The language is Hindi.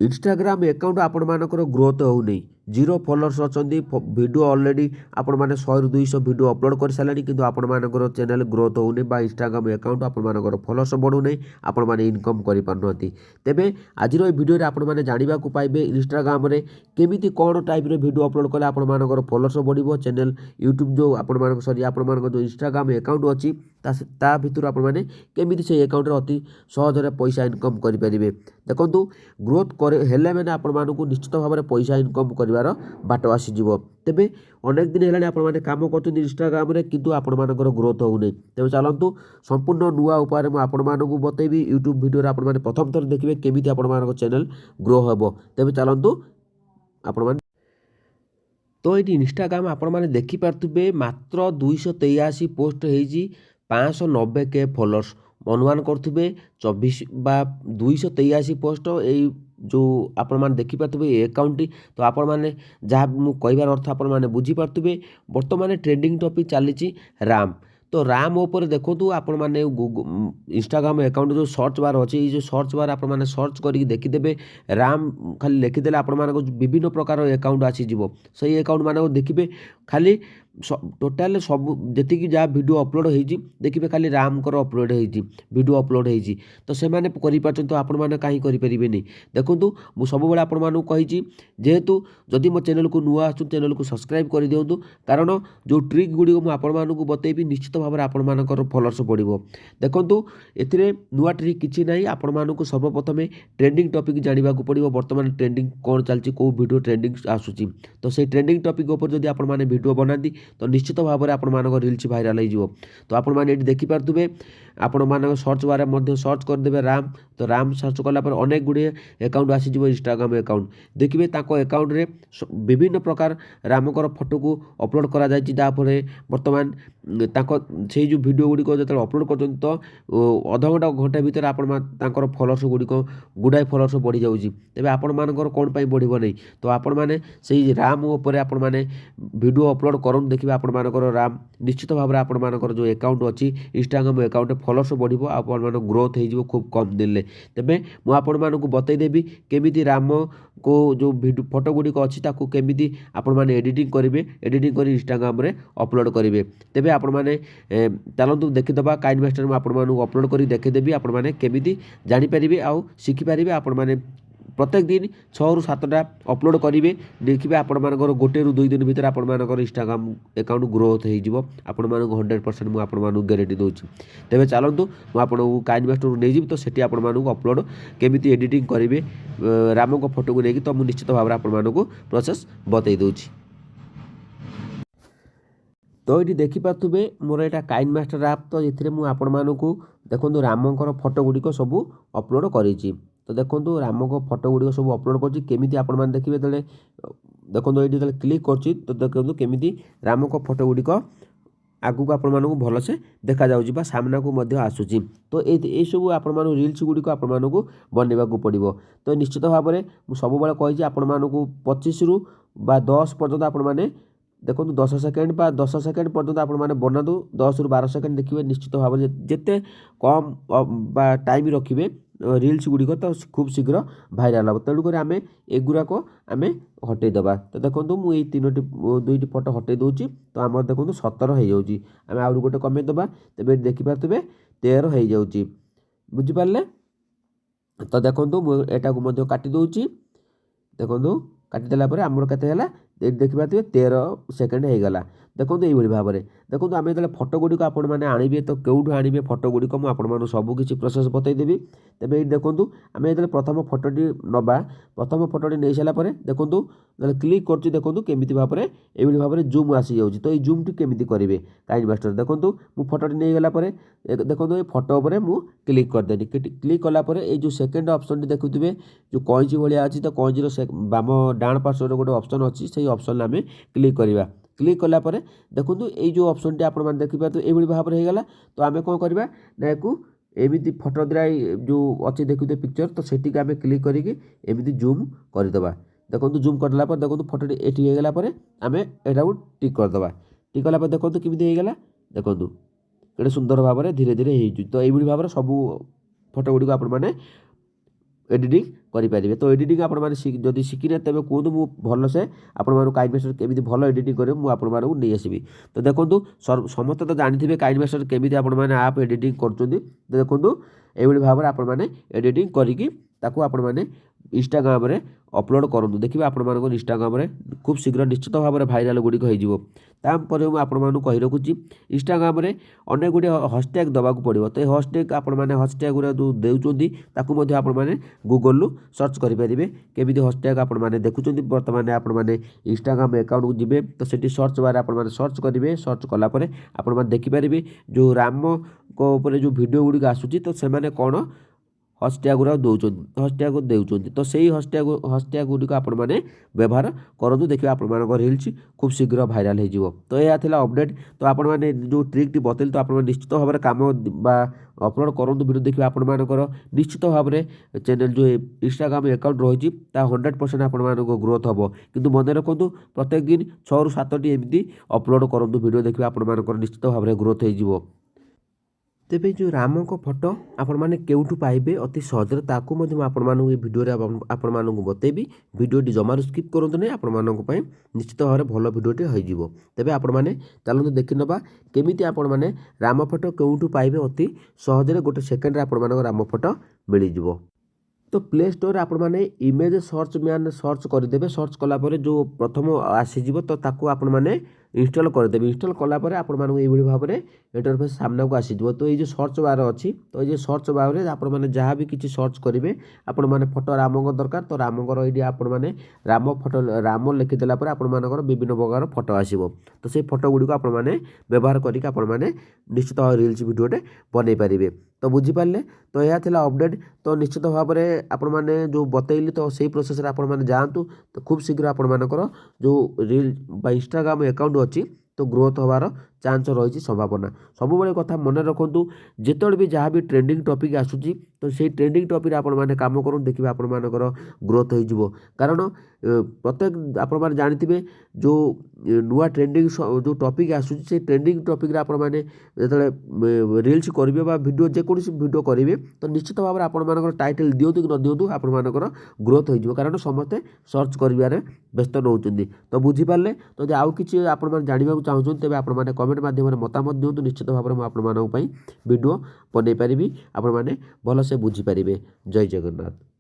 इंस्टाग्राम अकाउंट आपण मानकर ग्रोथ होउनी जीरो फॉलोअर्स अच्छी वीडियो ऑलरेडी आपण मैंने 100-200 वीडियो अपलोड कर सारे कि आपण मानकर चैनल ग्रोथ होउनी बा इंस्टाग्राम अकाउंट आपण मानकर फॉलोअर्स बढ़ुना आपण मैंने इनकम कर पारुनांती। तेबे आज वीडियो आपण मैंने जानवा पाइबे इंस्टाग्राम रे केमिति कौन टाइप रे वीडियो अपलोड कले आपण मानकर फॉलोअर्स बढ़िबो चैनल यूट्यूब जो आपण मानक सॉरी आपण मानक जो इंस्टाग्राम अकाउंट अच्छी ता भितर आपण मैंने केमिति से अकाउंट रे अति सहज रे पैसा इनकम करि परिबे। देखंतु ग्रोथ हेले मैंने आपण मानक निश्चित भाव में पैसा इनकम कर बाट आसीज। तेबे अनेक दिन है आपण मैंने काम कर इंस्टाग्राम किंतु आपण मानकर ग्रोथ होने। तेज चलतु संपूर्ण नुआ उपाय आपण मानक बतेबी यूट्यूब वीडियो आपण मैंने प्रथम थर देखिए केमिति आपण मानक चैनल ग्रो हेबो। तेबे चलतु आपण माने तो ये इंस्टाग्राम आपण मैंने देखिपे मात्र 283 पोस्ट होती 590K फॉलोअर्स अनुमान करुवे 24 बा 283 पोस्ट यही जो आपण मैंने देखिपे अकाउंट तो आपण मैंने जहाँ मुझे कहबार अर्थ आपण मैंने बुझीपे बर्तमान ट्रेंडिंग टॉपिक चली राम। तो राम उपर देखो आपण मैंने इंस्टाग्राम अकाउंट जो सर्च बार अच्छी जो सर्च बार आपण मैंने सर्च करके देखीदे राम खाली लिखिदे आपण मानक विभिन्न प्रकार अकाउंट आसीज से अकाउंट मानक देखिए खाली टोटाल सब जी जहाँ वीडियो अपलोड होती देखिए खाली राम कर अपलोड होती वीडियो अपलोड होती तो से मैंने तो आपण मैंने कहीं करें देखूँ मुझे सब आपण मानू कही जेहेतु जदि मो चैनल को नुआ आसु चैनल को सब्सक्राइब कर दिंतु कारण जो ट्रिक गुड़ी मुझे आपण मानू बतेबी निश्चित भाव में आपण मानकर फॉलोअर्स बढ़ो। देखूँ ए नुआ ट्रिक किसी ना आपण मानू सर्वप्रथम ट्रेंडिंग टॉपिक जानवा पड़ो बर्तमान ट्रेंडिंग कौन चलती कौ वीडियो ट्रेंडिंग आसूसी तो से ट्रेंडिंग टॉपिक उपर जदि आपण माने वीडियो बनाती तो निश्चित भाव में आपण मानक रील्स भाइराल हो। तो आपण मैंने देखिपे आपण मानक सर्च बारे सर्च करदे राम तो राम सर्च कलापर अनेक गुड़े अकाउंट आसीज इंस्टाग्राम अकाउंट देखिए अकाउंट रे विभिन्न प्रकार रामकर फोटो को अपलोड करा जायछि जाफल बर्तमान से जो वीडियो गुड़िक जो अपलोड कर तो अध घंटा घंटा भितर आपण फॉलोअर्स गुड़िक गुड़ाए फॉलोअर्स बढ़ी जाऊँगी। तेज आपण मानकर कौन पाई बढ़िबो नहीं तो आपण माने से राम उपर आपण माने वीडियो अपलोड करूँ देखिए आपण मानकर राम निश्चित भाव में आपण मानकर जो अकाउंट अच्छी इंस्टाग्राम अकाउंट फॉलोअर्स बढ़िबो आपण मान ग्रोथ हो खूब कम दिन। तेबे मु आपण मानक बतईदेवी केमिति राम को जो वीडियो फोटो गुड़िक अच्छी ताकू केमिति आपण माने एडिटिंग करेंगे एडिटिंग कर इंस्टाग्राम रे अपलोड करेंगे। तेबे आपण माने चलतु देखीदबा काइन मास्टर आपण मानक अपलोड कर देखीदेवी आपण माने केमिति जानि परिबे आउ शिखि परिबे। आपण माने प्रत्येक दिन 6 ରୁ 7टा अपलोड करेंगे देखिए आपण मानकर 1 ରୁ 2 दिन भीतर आपण मानकर इंस्टाग्राम अकाउंट ग्रोथ हो आपण मानक 100% मुझे आपण मानक गारंटी दूसरी। तेज चलतु मुझे काइन मास्टर नहीं जी तो सेठी आपण मानक अपलोड केमिति एडिटिंग करेंगे राम को फोटो को लेकिन तो मुझे निश्चित भाव में आपण मानक प्रोसेस बतई दूसरी। तो ये देखिपे मोर यहाँ काइन मास्टर आप तो ये आपण मानक देखो रामकर फोटो गुड़िक सब अपलोड करी तो देखो राम को फोटो गुड़िक सब अपलोड करमी आपण मैंने देखिए जो देखो ये क्लिक कर तो देखो केमी राम को फोटो गुड़िक आगू आपण मानक भलसे देखा जाऊँगी सामना को आसूची। तो ये सब आपण रील्स गुड़िक आपण मानक बनवाक पड़ो। तो निश्चित भाव में मुझे सब कही आपण मानक 25 ରୁ 10 पर्यंत आपण मैंने देखो 10 सेकेंड बा 10 सेकेंड पर्यंत आपण मैंने बनातु 10 ରୁ 12 सेकेंड देखिए निश्चित भाव में जिते कम बा टाइम रखिए रील्स गुड़िक तो खूब शीघ्र भाइराल हम। तेणुक आम एगुड़ाक आम हटेदबा। तो देखो मुझे 2टी फोटो हटे दूसरी तो आम देखो 17 हो जाऊँगी आम आउ गोटे कमेदबा तेज देखिपे 13 हो जाऊँगी बुझिपारे। तो देखो मुझे को काटी दूसरी देखो काटिदेला आमर के देखिपे 13 सेकेंड हो गला। देखो ये भाव में देखो आम जो फोटो गुड़िक आपण मैंने आणवे तो कौटू आणवे फोटो गुड़िक मुझे सबकि प्रोसेस बतईदेवी। तेज ये देखूँ आम जो प्रथम फोटोटी नवा प्रथम फोटोटी नहीं सारापर देखूँ क्लिक कर देखूँ केमी भाव में ये भाव में जूम आसी जाऊँगी। तो ये जूम टी केमी करेंगे काइन मास्टर देखूँ मुझे फोटोटी नहीं गलापर देखो ये फोटो पर मुझे क्लिक करदेनी क्लिक कलापर ये जो सेकेंड ऑप्शन टी देखुए जो कैंची भाया अच्छी तो कैंचीर बाम डाण पार्श्वर गोटे ऑप्शन अच्छी से ऑप्शन आम क्लिक करवा क्लिक कलापर देखो ये जो ऑप्शन टी आप देखिए तो ये भाव में होगा। तो आम कौन करवा ना एमती फोटो द्वारा जो अच्छे देखुए पिक्चर तो सेठी आम क्लिक करके एमती जूम करदे देखो जूम करदेला देखो फोटो ये होगा आम यहाँ टिक करदे टिक कलापर देखो केमी होगा देखो केटे सुंदर भाव में धीरे धीरे हो। तो ये भाव में सब फोटो गुड़िक आप एडिटिंग କରିପାରିବେ। ତ ଏଡ଼ିଟିଂ ଆପଣମାନେ ଯଦି ଶିଖିନେ ତେବେ କୁହନ୍ତୁ ମୁଁ ଭଲସେ ଆପଣମାନଙ୍କୁ କାଇନମାଷ୍ଟର କେମିତି ଭଲ ଏଡ଼ିଟିଂ କରିବେ ମୁଁ ଆପଣମାନଙ୍କୁ ନେଇ ଆସିବି। ତ ଦେଖନ୍ତୁ ସମସ୍ତେ ତ ଜାଣିଥିବେ କାଇନମାଷ୍ଟର କେମିତି ଆପଣମାନେ ଆପ୍ ଏଡ଼ିଟିଂ କରୁଛନ୍ତି। ତ ଦେଖନ୍ତୁ ଏଇଭଳି ଭାବରେ ଆପଣମାନେ ଏଡ଼ିଟିଂ କରିକି ତାକୁ ଆପଣମାନେ ଇନଷ୍ଟାଗ୍ରାମରେ ଅପଲୋଡ଼ କରନ୍ତୁ। ଦେଖିବେ ଆପଣମାନଙ୍କର ଇନଷ୍ଟାଗ୍ରାମରେ ଖୁବ୍ ଶୀଘ୍ର ନିଶ୍ଚିତ ଭାବରେ ଭାଇରାଲ୍ ଗୁଡ଼ିକ ହେଇଯିବ। ତାପରେ ମୁଁ ଆପଣମାନଙ୍କୁ କହି ରଖୁଛି ଇନଷ୍ଟାଗ୍ରାମରେ ଅନେକ ଗୁଡ଼ିଏ ହ୍ୟାଶଟ୍ୟାଗ୍ ଦେବାକୁ ପଡ଼ିବ। ତ ଏ ହ୍ୟାଶଟ୍ୟାଗ୍ ଆପଣମାନେ ହ୍ୟାଶଟ୍ୟାଗ୍ ଗୁଡ଼ା ଯେଉଁ ଦେଉଛନ୍ତି ତାକୁ ମଧ୍ୟ ଆପଣମାନେ ଗୁଗଲରୁ ସର୍ଚ୍ଚ କରିପାରିବେ। କେମିତି ହ୍ୟାଶଟ୍ୟାଗ୍ ଆପଣମାନେ ଦେଖୁଛନ୍ତି ବର୍ତ୍ତମାନ ଆପଣମାନେ ଇନଷ୍ଟାଗ୍ରାମ ଆକାଉଣ୍ଟକୁ ଯିବେ ତ ସେଠି ସର୍ଚ୍ଚ ବାରେ ଆପଣମାନେ ସର୍ଚ୍ଚ କରିବେ। ସର୍ଚ୍ଚ କଲା ପରେ ଆପଣମାନେ ଦେଖିପାରିବେ ଯେଉଁ ରାମଙ୍କ ଉପରେ ଯେଉଁ ଭିଡ଼ିଓ ଗୁଡ଼ିକ ଆସୁଛି ତ ସେମାନେ କ'ଣ ହ୍ୟାଶଟ୍ୟାଗ୍ ଗୁଡ଼ା ଦେଉଛନ୍ତି। ତ ସେଇ ହ୍ୟାଶଟ୍ୟାଗ୍ ଗୁଡ଼ିକ ଆପଣମାନେ ବ୍ୟବହାର କରନ୍ତୁ। ଦେଖିବେ ଆପଣମାନଙ୍କ ରିଲ୍ସ ଖୁବ୍ ଶୀଘ୍ର ଭାଇରାଲ୍ ହେଇଯିବ। ତ ଏହା ଥିଲା ଅପଡ଼େଟ୍। ତ ଆପଣମାନେ ଯେଉଁ ଟ୍ରିକ୍ଟି ବତେଇଲି ତ ଆପଣମାନେ ନିଶ୍ଚିତ ଭାବରେ କାମ ବା ଅପଲୋଡ଼ କରନ୍ତୁ ଭିଡ଼ିଓ। ଦେଖିବେ ଆପଣମାନଙ୍କର ନିଶ୍ଚିତ ଭାବରେ ଚ୍ୟାନେଲ୍ ଯେଉଁ ଇନଷ୍ଟାଗ୍ରାମ ଆକାଉଣ୍ଟ ରହିଛି ତା 100% ଆପଣମାନଙ୍କ ଗ୍ରୋଥ୍ ହେବ। କିନ୍ତୁ ମନେ ରଖନ୍ତୁ ପ୍ରତ୍ୟେକ ଦିନ 6ରୁ 7ଟି ଏମିତି ଅପଲୋଡ଼ କରନ୍ତୁ ଭିଡ଼ିଓ। ଦେଖିବେ ଆପଣମାନଙ୍କର ନିଶ୍ଚିତ ଭାବରେ ଗ୍ରୋଥ୍ ହେଇଯିବ। ତେବେ ଯେଉଁ ରାମଙ୍କ ଫଟୋ ଆପଣମାନେ କେଉଁଠୁ ପାଇବେ ଅତି ସହଜରେ ତାକୁ ମଧ୍ୟ ମୁଁ ଆପଣମାନଙ୍କୁ ଏ ଭିଡ଼ିଓରେ ଆପଣମାନଙ୍କୁ ବତେଇବି। ଭିଡ଼ିଓଟି ଜମାରୁ ସ୍କିପ୍ କରନ୍ତୁ ନାହିଁ, ଆପଣମାନଙ୍କ ପାଇଁ ନିଶ୍ଚିତ ଭାବରେ ଭଲ ଭିଡ଼ିଓଟି ହୋଇଯିବ। ତେବେ ଆପଣମାନେ ଚାଲନ୍ତୁ ଦେଖିନେବା କେମିତି ଆପଣମାନେ ରାମ ଫଟୋ କେଉଁଠୁ ପାଇବେ ଅତି ସହଜରେ। ଗୋଟେ ସେକେଣ୍ଡରେ ଆପଣମାନଙ୍କ ରାମ ଫଟୋ ମିଳିଯିବ। ତ ପ୍ଲେ ଷ୍ଟୋରରେ ଆପଣମାନେ ଇମେଜ୍ ସର୍ଚ୍ଚ କରିଦେବେ। ସର୍ଚ୍ଚ କଲା ପରେ ଯେଉଁ ପ୍ରଥମ ଆସିଯିବ ତ ତାକୁ ଆପଣମାନେ ଇନଷ୍ଟଲ୍ କରିଦେବେ। ଇନଷ୍ଟଲ୍ କଲା ପରେ ଆପଣମାନଙ୍କୁ ଏଇଭଳି ଭାବରେ ଇଣ୍ଟରଫେସ୍ ସାମ୍ନାକୁ ଆସିଯିବ। ତ ଏଇ ଯେଉଁ ସର୍ଚ୍ଚ ବାର୍ ଅଛି ତ ଏଇ ଯେଉଁ ସର୍ଚ୍ଚ ବାର୍ରେ ଆପଣମାନେ ଯାହା ବି କିଛି ସର୍ଚ୍ଚ କରିବେ ଆପଣମାନେ ଫଟୋ ରାମଙ୍କ ଦରକାର ତ ରାମଙ୍କର ଏଇଠି ଆପଣମାନେ ରାମ ଲେଖିଦେଲା ପରେ ଆପଣମାନଙ୍କର ବିଭିନ୍ନ ପ୍ରକାର ଫଟୋ ଆସିବ। ତ ସେଇ ଫଟୋ ଗୁଡ଼ିକୁ ଆପଣମାନେ ବ୍ୟବହାର କରିକି ଆପଣମାନେ ନିଶ୍ଚିତ ଭାବରେ ରିଲ୍ସ ଭିଡ଼ିଓଟେ ବନେଇ ପାରିବେ। ତ ବୁଝିପାରିଲେ। ତ ଏହା ଥିଲା ଅପଡ଼େଟ୍। ତ ନିଶ୍ଚିତ ଭାବରେ ଆପଣମାନେ ଯେଉଁ ବତେଇଲି ତ ସେଇ ପ୍ରୋସେସ୍ରେ ଆପଣମାନେ ଯାଆନ୍ତୁ। ତ ଖୁବ୍ ଶୀଘ୍ର ଆପଣମାନଙ୍କର ଯେଉଁ ରିଲ୍ ବା ଇନଷ୍ଟାଗ୍ରାମ ଆକାଉଣ୍ଟ ଅଛି ତ ଗ୍ରୋଥ୍ ହେବାର ଚାନ୍ସ ରହିଛି, ସମ୍ଭାବନା। ସବୁବେଳେ କଥା ମନେ ରଖନ୍ତୁ ଯେତେବେଳେ ବି ଯାହା ବି ଟ୍ରେଣ୍ଡିଂ ଟପିକ୍ ଆସୁଛି ତ ସେଇ ଟ୍ରେଣ୍ଡିଂ ଟପିକ୍ରେ ଆପଣମାନେ କାମ କରନ୍ତୁ। ଦେଖିବେ ଆପଣମାନଙ୍କର ଗ୍ରୋଥ୍ ହେଇଯିବ। କାରଣ ପ୍ରତ୍ୟେକ ଆପଣମାନେ ଜାଣିଥିବେ ଯେଉଁ ନୂଆ ଟ୍ରେଣ୍ଡିଂ ଯେଉଁ ଟପିକ୍ ଆସୁଛି ସେଇ ଟ୍ରେଣ୍ଡିଂ ଟପିକ୍ରେ ଆପଣମାନେ ଯେତେବେଳେ ରିଲ୍ସ କରିବେ ବା ଭିଡ଼ିଓ ଯେକୌଣସି ଭିଡ଼ିଓ କରିବେ ତ ନିଶ୍ଚିତ ଭାବରେ ଆପଣମାନଙ୍କର ଟାଇଟଲ୍ ଦିଅନ୍ତୁ କି ନ ଦିଅନ୍ତୁ ଆପଣମାନଙ୍କର ଗ୍ରୋଥ୍ ହୋଇଯିବ। କାରଣ ସମସ୍ତେ ସର୍ଚ୍ଚ କରିବାରେ ବ୍ୟସ୍ତ ରହୁଛନ୍ତି। ତ ବୁଝିପାରିଲେ। ତ ଯଦି ଆଉ କିଛି ଆପଣମାନେ ଜାଣିବାକୁ ଚାହୁଁଛନ୍ତି ତେବେ ଆପଣମାନେ କମେଣ୍ଟ ମାଧ୍ୟମରେ ମତାମତ ଦିଅନ୍ତୁ। ନିଶ୍ଚିତ ଭାବରେ ମୁଁ ଆପଣମାନଙ୍କ ପାଇଁ ଭିଡ଼ିଓ ବନେଇ ପାରିବି, ଆପଣମାନେ ଭଲସେ ବୁଝିପାରିବେ। ଜୟ ଜଗନ୍ନାଥ।